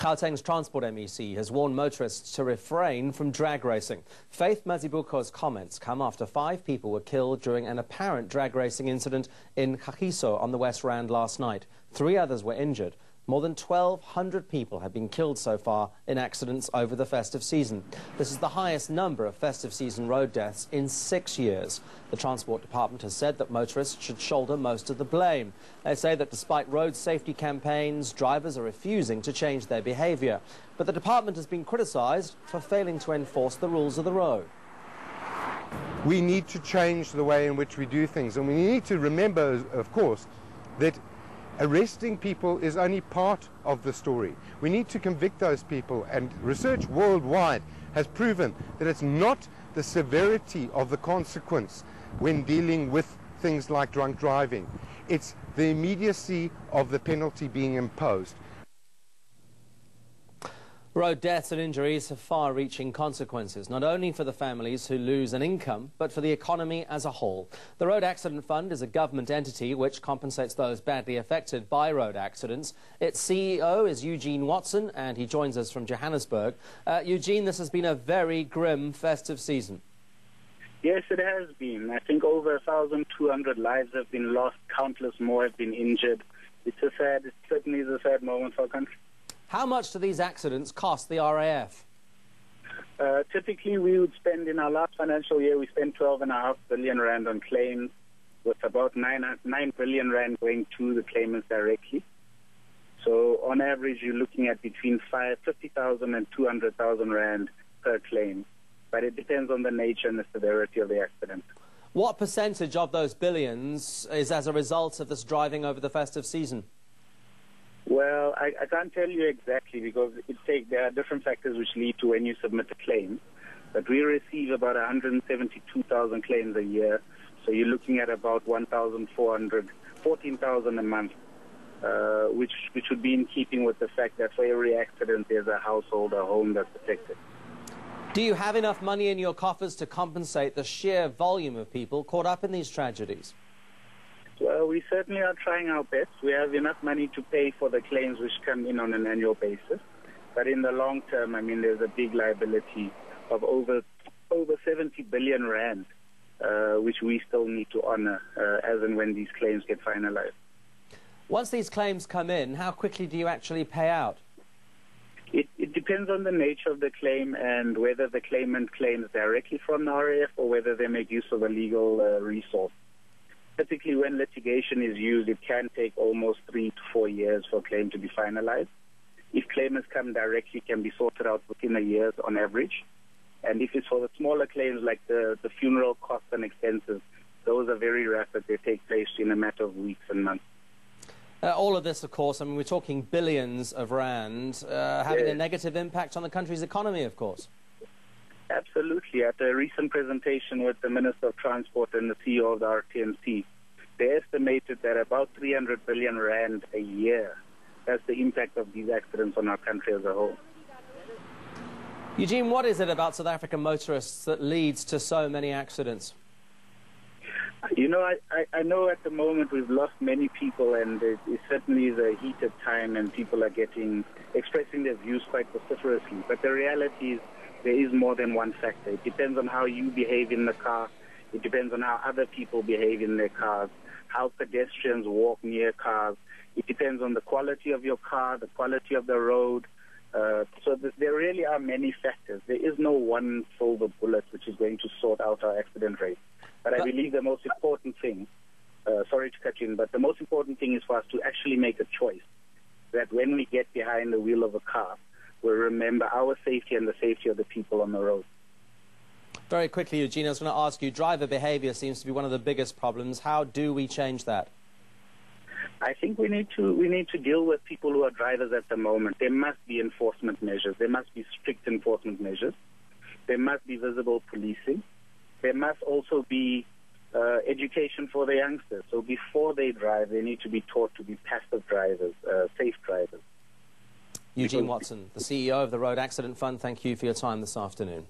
Gauteng's Transport MEC has warned motorists to refrain from drag racing. Faith Mazibuko's comments come after 5 people were killed during an apparent drag racing incident in Kagiso on the West Rand last night. 3 others were injured. More than 1,200 people have been killed so far in accidents over the festive season. This is the highest number of festive season road deaths in 6 years. The Transport Department has said that motorists should shoulder most of the blame. They say that despite road safety campaigns, drivers are refusing to change their behaviour. But the department has been criticised for failing to enforce the rules of the road. We need to change the way in which we do things, and we need to remember, of course, that arresting people is only part of the story. We need to convict those people, and research worldwide has proven that it's not the severity of the consequence when dealing with things like drunk driving. It's the immediacy of the penalty being imposed. Road deaths and injuries have far-reaching consequences, not only for the families who lose an income, but for the economy as a whole. The Road Accident Fund is a government entity which compensates those badly affected by road accidents. Its CEO is Eugene Watson, and he joins us from Johannesburg. Eugene, this has been a very grim festive season. Yes, it has been. I think over 1,200 lives have been lost, countless more have been injured. It certainly is a sad moment for our country. How much do these accidents cost the RAF? Typically, we would spend, in our last financial year, we spent 12.5 billion rand on claims, with about 9 billion rand going to the claimants directly. So, on average, you're looking at between 50,000 and 200,000 rand per claim. But it depends on the nature and the severity of the accident. What percentage of those billions is as a result of this driving over the festive season? Well, I can't tell you exactly because there are different factors which lead to when you submit a claim. But we receive about 172,000 claims a year. So you're looking at about 1,400, 14,000 a month, which would be in keeping with the fact that for every accident there's a household, a home that's affected. Do you have enough money in your coffers to compensate the sheer volume of people caught up in these tragedies? Well, we certainly are trying our best. We have enough money to pay for the claims which come in on an annual basis. But in the long term, I mean, there's a big liability of over 70 billion rand, which we still need to honor as and when these claims get finalized. Once these claims come in, how quickly do you actually pay out? It depends on the nature of the claim and whether the claimant claims directly from the RAF or whether they make use of a legal resource. Typically, when litigation is used, it can take almost 3 to 4 years for a claim to be finalized. If claimants come directly, it can be sorted out within a year on average. And if it's for the smaller claims like the funeral costs and expenses, those are very rapid. They take place in a matter of weeks and months. All of this, of course, I mean, we're talking billions of rand, having a negative impact on the country's economy, of course. Absolutely. At a recent presentation with the Minister of Transport and the CEO of the RTMC, they estimated that about 300 billion rand a year. That's the impact of these accidents on our country as a whole. Eugene, what is it about South African motorists that leads to so many accidents? You know, I know at the moment we've lost many people, and it certainly is a heated time, and people are expressing their views quite vociferously. But the reality is, there is more than one factor. It depends on how you behave in the car. It depends on how other people behave in their cars, how pedestrians walk near cars. It depends on the quality of your car, the quality of the road. There really are many factors. There is no one silver bullet which is going to sort out our accident rate. But I believe the most important thing, sorry to cut you in, but the most important thing is for us to actually make a choice that when we get behind the wheel of a car, we'll remember our safety and the safety of the people on the road. Very quickly, Eugene, I was going to ask you, driver behaviour seems to be one of the biggest problems. How do we change that? I think we need to deal with people who are drivers at the moment. There must be enforcement measures. There must be strict enforcement measures. There must be visible policing. There must also be education for the youngsters. So before they drive, they need to be taught to be passive drivers, safe drivers. Eugene Watson, the CEO of the Road Accident Fund, thank you for your time this afternoon.